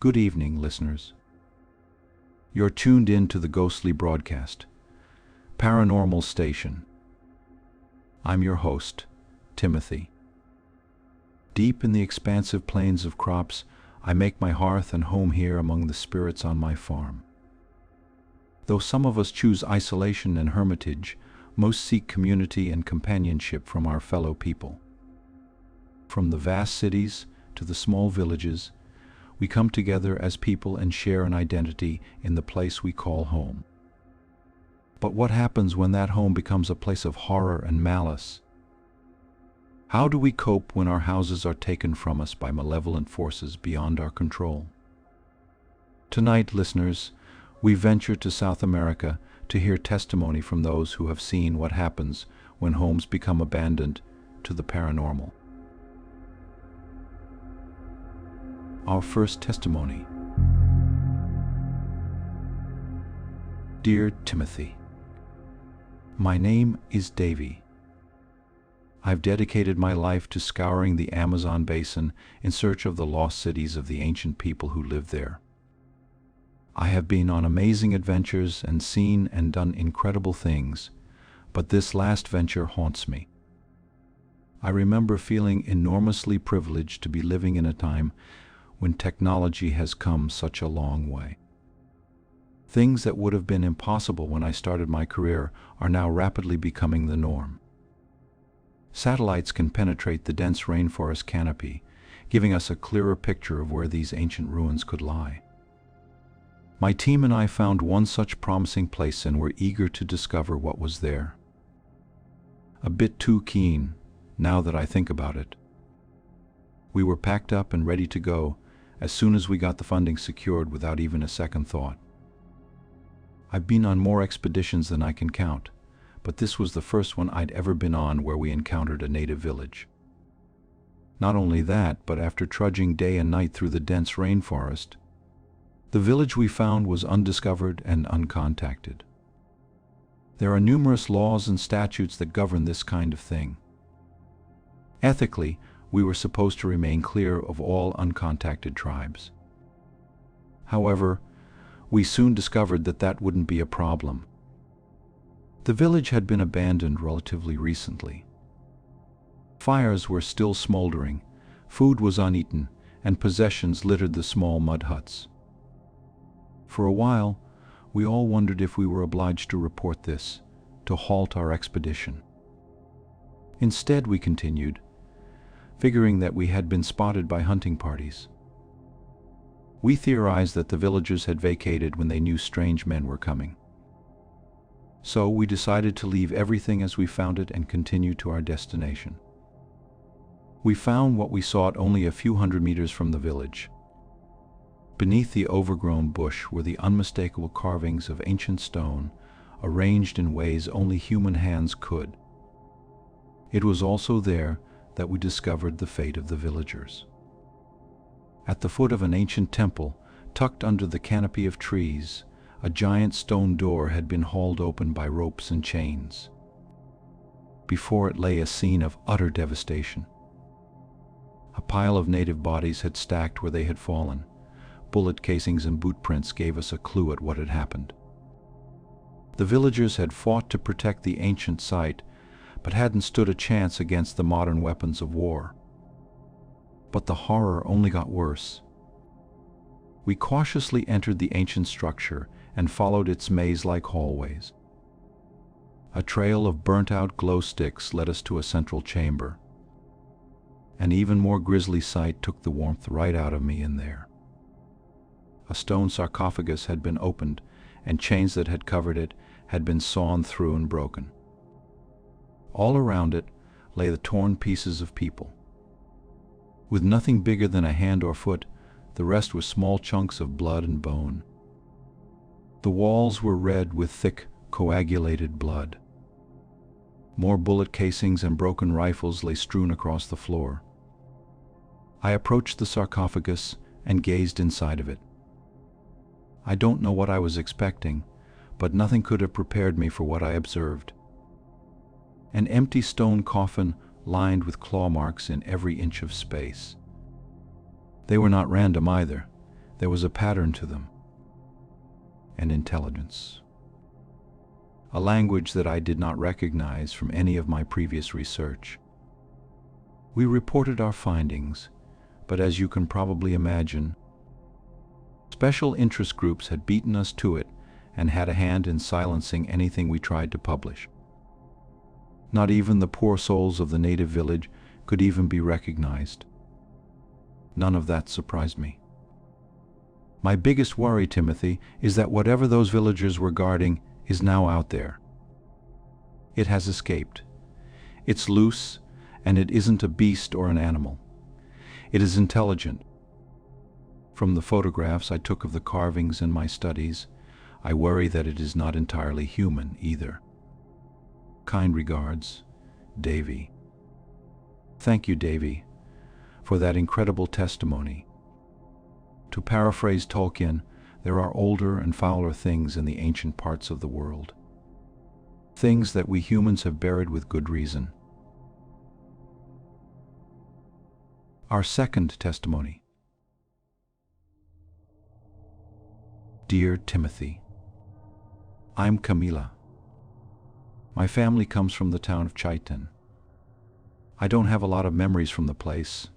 Good evening, listeners. You're tuned in to the ghostly broadcast, Paranormal Station. I'm your host, Timothy. Deep in the expansive plains of crops, I make my hearth and home here among the spirits on my farm. Though some of us choose isolation and hermitage, most seek community and companionship from our fellow people. From the vast cities to the small villages, we come together as people and share an identity in the place we call home. But what happens when that home becomes a place of horror and malice? How do we cope when our houses are taken from us by malevolent forces beyond our control? Tonight, listeners, we venture to South America to hear testimony from those who have seen what happens when homes become abandoned to the paranormal. Our first testimony. Dear Timothy, my name is Davy. I've dedicated my life to scouring the Amazon basin in search of the lost cities of the ancient people who lived there. I have been on amazing adventures and seen and done incredible things, but this last venture haunts me. I remember feeling enormously privileged to be living in a time when technology has come such a long way. Things that would have been impossible when I started my career are now rapidly becoming the norm. Satellites can penetrate the dense rainforest canopy, giving us a clearer picture of where these ancient ruins could lie. My team and I found one such promising place and were eager to discover what was there. A bit too keen, now that I think about it. We were packed up and ready to go as soon as we got the funding secured without even a second thought. I've been on more expeditions than I can count, but this was the first one I'd ever been on where we encountered a native village. Not only that, but after trudging day and night through the dense rainforest, the village we found was undiscovered and uncontacted. There are numerous laws and statutes that govern this kind of thing. Ethically, we were supposed to remain clear of all uncontacted tribes. However, we soon discovered that that wouldn't be a problem. The village had been abandoned relatively recently. Fires were still smoldering, food was uneaten, and possessions littered the small mud huts. For a while, we all wondered if we were obliged to report this, to halt our expedition. Instead, we continued, figuring that we had been spotted by hunting parties. We theorized that the villagers had vacated when they knew strange men were coming. So we decided to leave everything as we found it and continue to our destination. We found what we sought only a few hundred meters from the village. Beneath the overgrown bush were the unmistakable carvings of ancient stone, arranged in ways only human hands could. It was also there that we discovered the fate of the villagers. At the foot of an ancient temple, tucked under the canopy of trees, a giant stone door had been hauled open by ropes and chains. Before it lay a scene of utter devastation. A pile of native bodies had stacked where they had fallen. Bullet casings and boot prints gave us a clue at what had happened. The villagers had fought to protect the ancient site, but hadn't stood a chance against the modern weapons of war. But the horror only got worse. We cautiously entered the ancient structure and followed its maze-like hallways. A trail of burnt-out glow sticks led us to a central chamber. An even more grisly sight took the warmth right out of me in there. A stone sarcophagus had been opened, and chains that had covered it had been sawn through and broken. All around it lay the torn pieces of people. With nothing bigger than a hand or foot, the rest were small chunks of blood and bone. The walls were red with thick, coagulated blood. More bullet casings and broken rifles lay strewn across the floor. I approached the sarcophagus and gazed inside of it. I don't know what I was expecting, but nothing could have prepared me for what I observed. An empty stone coffin lined with claw marks in every inch of space. They were not random either. There was a pattern to them, an intelligence, a language that I did not recognize from any of my previous research. We reported our findings, but as you can probably imagine, special interest groups had beaten us to it and had a hand in silencing anything we tried to publish. Not even the poor souls of the native village could even be recognized. None of that surprised me. My biggest worry, Timothy, is that whatever those villagers were guarding is now out there. It has escaped. It's loose, and it isn't a beast or an animal. It is intelligent. From the photographs I took of the carvings in my studies, I worry that it is not entirely human either. Kind regards, Davy. Thank you, Davy, for that incredible testimony. To paraphrase Tolkien, there are older and fouler things in the ancient parts of the world. Things that we humans have buried with good reason. Our second testimony. Dear Timothy, I'm Camila. My family comes from the town of Chaiten. I don't have a lot of memories from the place,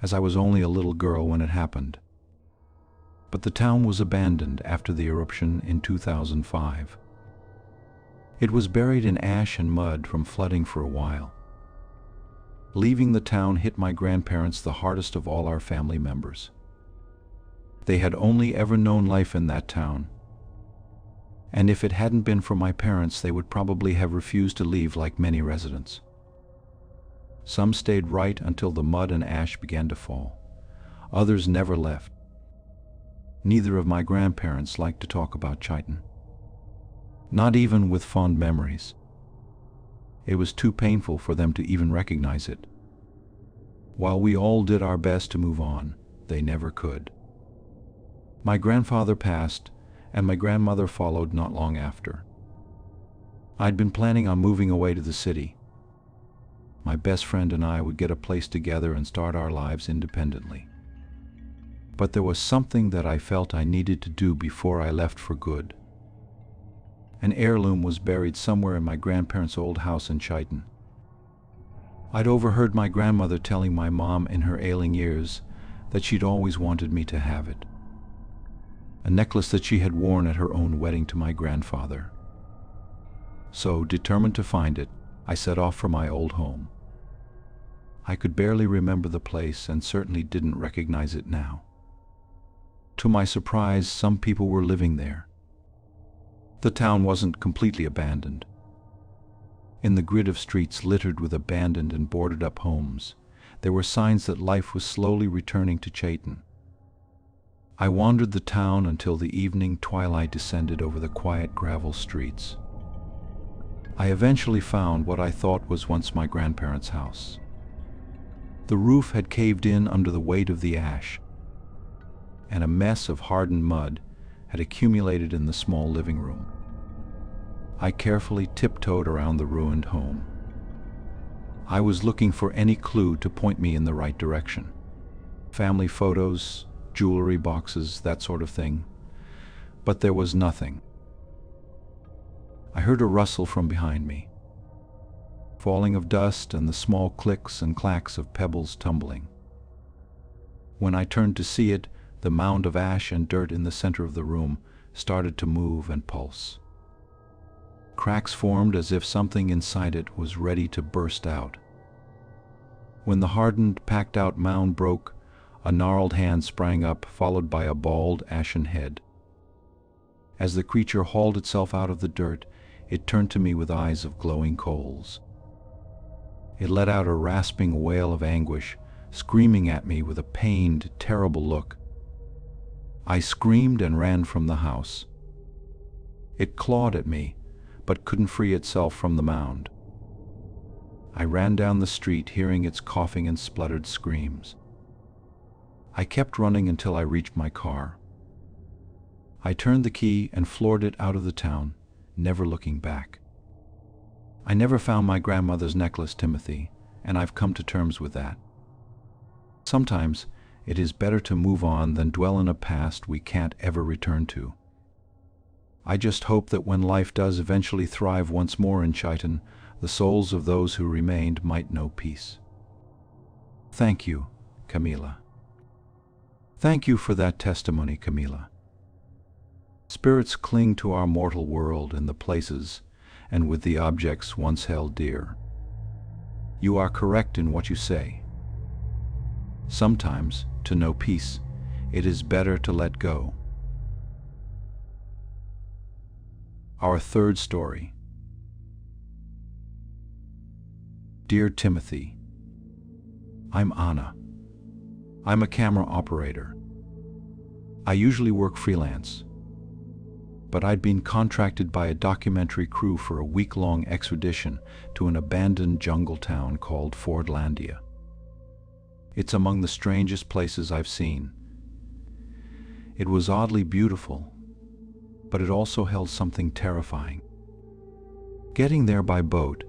as I was only a little girl when it happened. But the town was abandoned after the eruption in 2005. It was buried in ash and mud from flooding for a while. Leaving the town hit my grandparents the hardest of all our family members. They had only ever known life in that town, and if it hadn't been for my parents, they would probably have refused to leave like many residents. Some stayed right until the mud and ash began to fall. Others never left. Neither of my grandparents liked to talk about Chaiten, not even with fond memories. It was too painful for them to even recognize it. While we all did our best to move on, they never could. My grandfather passed, and my grandmother followed not long after. I'd been planning on moving away to the city. My best friend and I would get a place together and start our lives independently. But there was something that I felt I needed to do before I left for good. An heirloom was buried somewhere in my grandparents' old house in Chaiten. I'd overheard my grandmother telling my mom in her ailing years that she'd always wanted me to have it. A necklace that she had worn at her own wedding to my grandfather. So, determined to find it, I set off for my old home. I could barely remember the place and certainly didn't recognize it now. To my surprise, some people were living there. The town wasn't completely abandoned. In the grid of streets littered with abandoned and boarded-up homes, there were signs that life was slowly returning to Chaiten. I wandered the town until the evening twilight descended over the quiet gravel streets. I eventually found what I thought was once my grandparents' house. The roof had caved in under the weight of the ash, and a mess of hardened mud had accumulated in the small living room. I carefully tiptoed around the ruined home. I was looking for any clue to point me in the right direction. Family photos, jewelry boxes, that sort of thing. But there was nothing. I heard a rustle from behind me, falling of dust and the small clicks and clacks of pebbles tumbling. When I turned to see it, the mound of ash and dirt in the center of the room started to move and pulse. Cracks formed as if something inside it was ready to burst out. When the hardened, packed-out mound broke, a gnarled hand sprang up, followed by a bald, ashen head. As the creature hauled itself out of the dirt, it turned to me with eyes of glowing coals. It let out a rasping wail of anguish, screaming at me with a pained, terrible look. I screamed and ran from the house. It clawed at me, but couldn't free itself from the mound. I ran down the street, hearing its coughing and spluttered screams. I kept running until I reached my car. I turned the key and floored it out of the town, never looking back. I never found my grandmother's necklace, Timothy, and I've come to terms with that. Sometimes It is better to move on than dwell in a past we can't ever return to. I just hope that when life does eventually thrive once more in Chaiten, the souls of those who remained might know peace. Thank you, Camila. Thank you for that testimony, Camila. Spirits cling to our mortal world in the places and with the objects once held dear. You are correct in what you say. Sometimes, to know peace, it is better to let go. Our third story. Dear Timothy, I'm Anna. I'm a camera operator. I usually work freelance, but I'd been contracted by a documentary crew for a week-long expedition to an abandoned jungle town called Fordlandia. It's among the strangest places I've seen. It was oddly beautiful, but it also held something terrifying. Getting there by boat,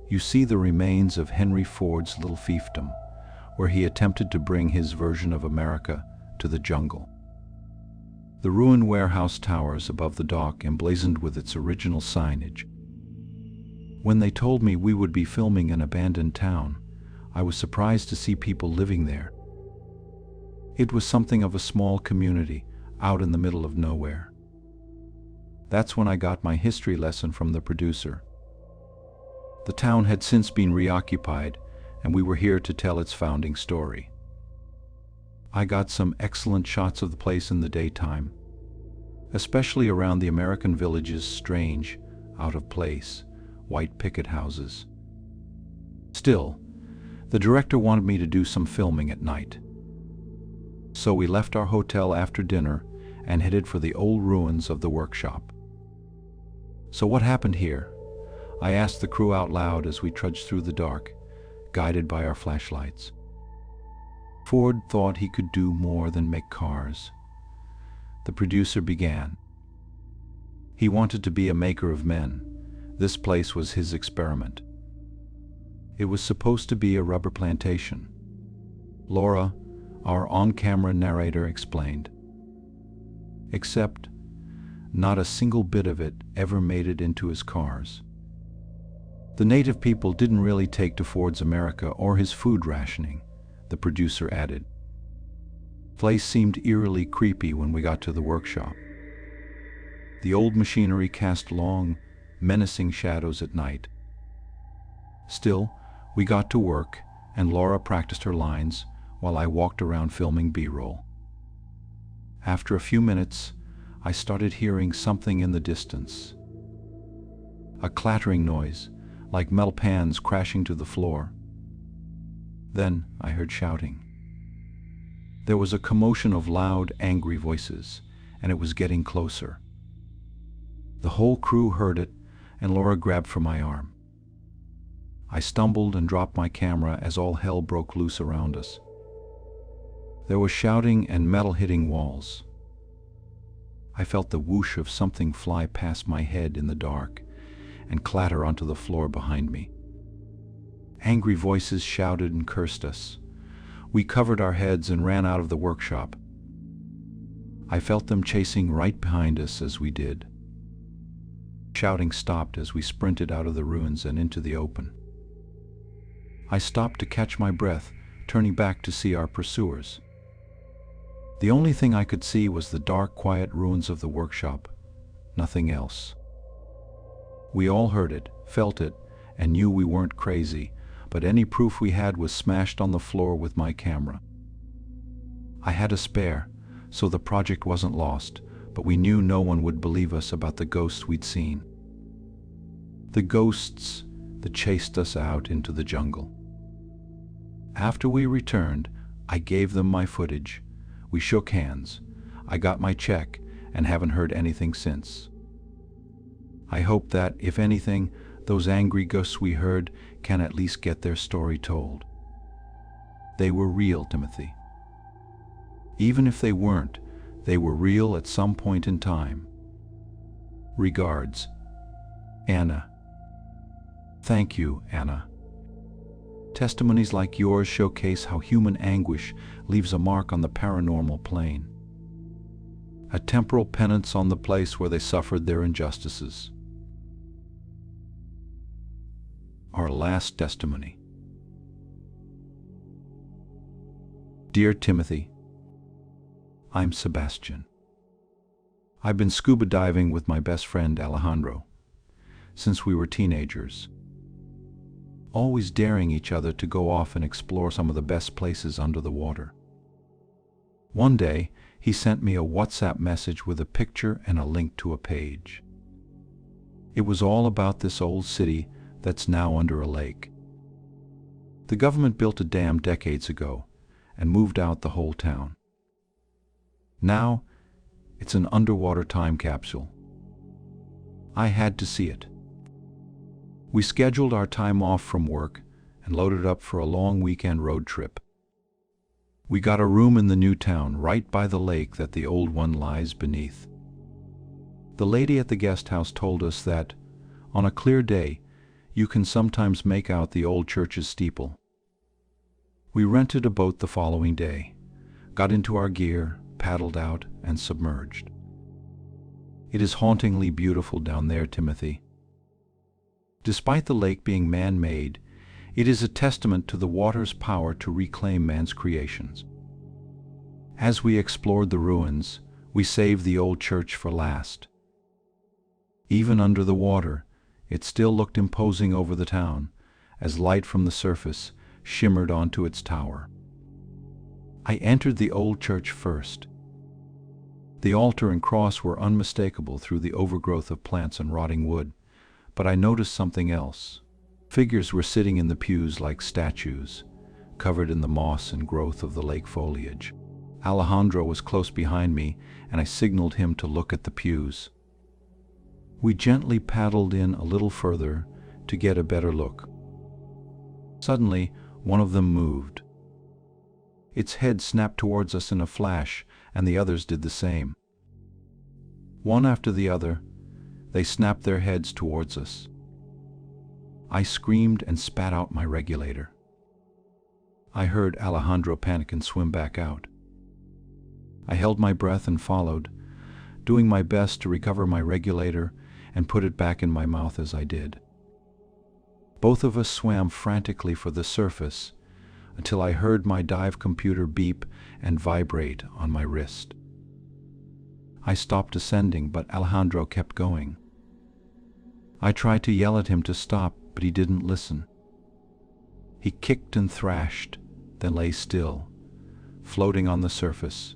you see the remains of Henry Ford's little fiefdom, where he attempted to bring his version of America to the jungle. The ruined warehouse towers above the dock emblazoned with its original signage. When they told me we would be filming an abandoned town, I was surprised to see people living there. It was something of a small community out in the middle of nowhere. That's when I got my history lesson from the producer. The town had since been reoccupied, and we were here to tell its founding story. I got some excellent shots of the place in the daytime, especially around the American village's strange, out-of-place, white picket houses. Still, the director wanted me to do some filming at night. So we left our hotel after dinner and headed for the old ruins of the workshop. So what happened here? I asked the crew out loud as we trudged through the dark, guided by our flashlights. Ford thought he could do more than make cars. The producer began. He wanted to be a maker of men. This place was his experiment. It was supposed to be a rubber plantation. Laura, our on-camera narrator, explained. Except, not a single bit of it ever made it into his cars. The native people didn't really take to Ford's America or his food rationing, the producer added. The place seemed eerily creepy when we got to the workshop. The old machinery cast long, menacing shadows at night. Still, we got to work, and Laura practiced her lines while I walked around filming B-roll. After a few minutes, I started hearing something in the distance. A clattering noise, like metal pans crashing to the floor. Then I heard shouting. There was a commotion of loud, angry voices, and it was getting closer. The whole crew heard it, and Laura grabbed for my arm. I stumbled and dropped my camera as all hell broke loose around us. There was shouting and metal hitting walls. I felt the whoosh of something fly past my head in the dark and clatter onto the floor behind me. Angry voices shouted and cursed us. We covered our heads and ran out of the workshop. I felt them chasing right behind us as we did. Shouting stopped as we sprinted out of the ruins and into the open. I stopped to catch my breath, turning back to see our pursuers. The only thing I could see was the dark, quiet ruins of the workshop, nothing else. We all heard it, felt it, and knew we weren't crazy, but any proof we had was smashed on the floor with my camera. I had a spare, so the project wasn't lost, but we knew no one would believe us about the ghosts we'd seen. The ghosts that chased us out into the jungle. After we returned, I gave them my footage. We shook hands. I got my check and haven't heard anything since. I hope that, if anything, those angry ghosts we heard can at least get their story told. They were real, Timothy. Even if they weren't, they were real at some point in time. Regards, Anna. Thank you, Anna. Testimonies like yours showcase how human anguish leaves a mark on the paranormal plane, a temporal penance on the place where they suffered their injustices. Our last testimony. Dear Timothy, I'm Sebastian. I've been scuba diving with my best friend Alejandro since we were teenagers, always daring each other to go off and explore some of the best places under the water. One day, he sent me a WhatsApp message with a picture and a link to a page. It was all about this old city that's now under a lake. The government built a dam decades ago and moved out the whole town. Now, it's an underwater time capsule. I had to see it. We scheduled our time off from work and loaded up for a long weekend road trip. We got a room in the new town right by the lake that the old one lies beneath. The lady at the guest house told us that, on a clear day, you can sometimes make out the old church's steeple. We rented a boat the following day, got into our gear, paddled out, and submerged. It is hauntingly beautiful down there, Timothy. Despite the lake being man-made, it is a testament to the water's power to reclaim man's creations. As we explored the ruins, we saved the old church for last. Even under the water, it still looked imposing over the town, as light from the surface shimmered onto its tower. I entered the old church first. The altar and cross were unmistakable through the overgrowth of plants and rotting wood, but I noticed something else. Figures were sitting in the pews like statues, covered in the moss and growth of the lake foliage. Alejandro was close behind me, and I signaled him to look at the pews. We gently paddled in a little further to get a better look. Suddenly, one of them moved. Its head snapped towards us in a flash, and the others did the same. One after the other, they snapped their heads towards us. I screamed and spat out my regulator. I heard Alejandro panic and swim back out. I held my breath and followed, doing my best to recover my regulator and put it back in my mouth as I did. Both of us swam frantically for the surface until I heard my dive computer beep and vibrate on my wrist. I stopped ascending, but Alejandro kept going. I tried to yell at him to stop, but he didn't listen. He kicked and thrashed, then lay still, floating on the surface.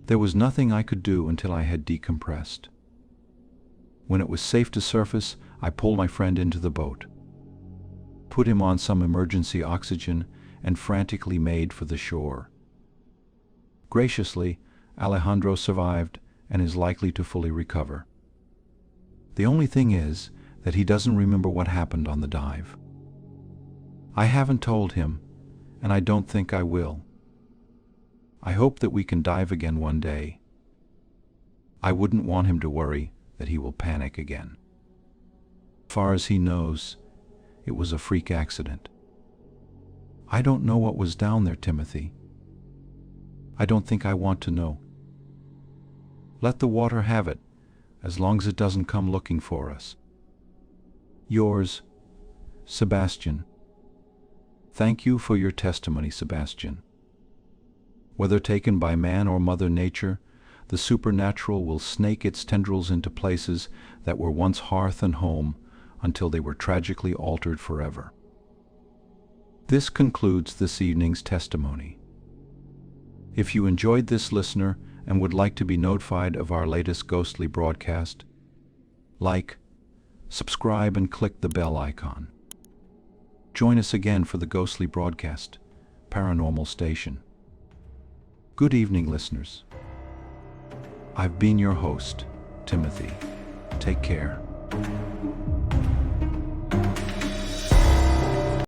There was nothing I could do until I had decompressed. When it was safe to surface, I pulled my friend into the boat, put him on some emergency oxygen, and frantically made for the shore. Graciously, Alejandro survived and is likely to fully recover. The only thing is that he doesn't remember what happened on the dive. I haven't told him, and I don't think I will. I hope that we can dive again one day. I wouldn't want him to worry that he will panic again. As far as he knows, it was a freak accident. I don't know what was down there, Timothy. I don't think I want to know. Let the water have it, as long as it doesn't come looking for us. Yours, Sebastian. Thank you for your testimony, Sebastian. Whether taken by man or Mother Nature, the supernatural will snake its tendrils into places that were once hearth and home until they were tragically altered forever. This concludes this evening's testimony. If you enjoyed this, listener, and would like to be notified of our latest ghostly broadcast, like, subscribe, and click the bell icon. Join us again for the ghostly broadcast, Paranormal Station. Good evening, listeners. I've been your host, Timothy. Take care.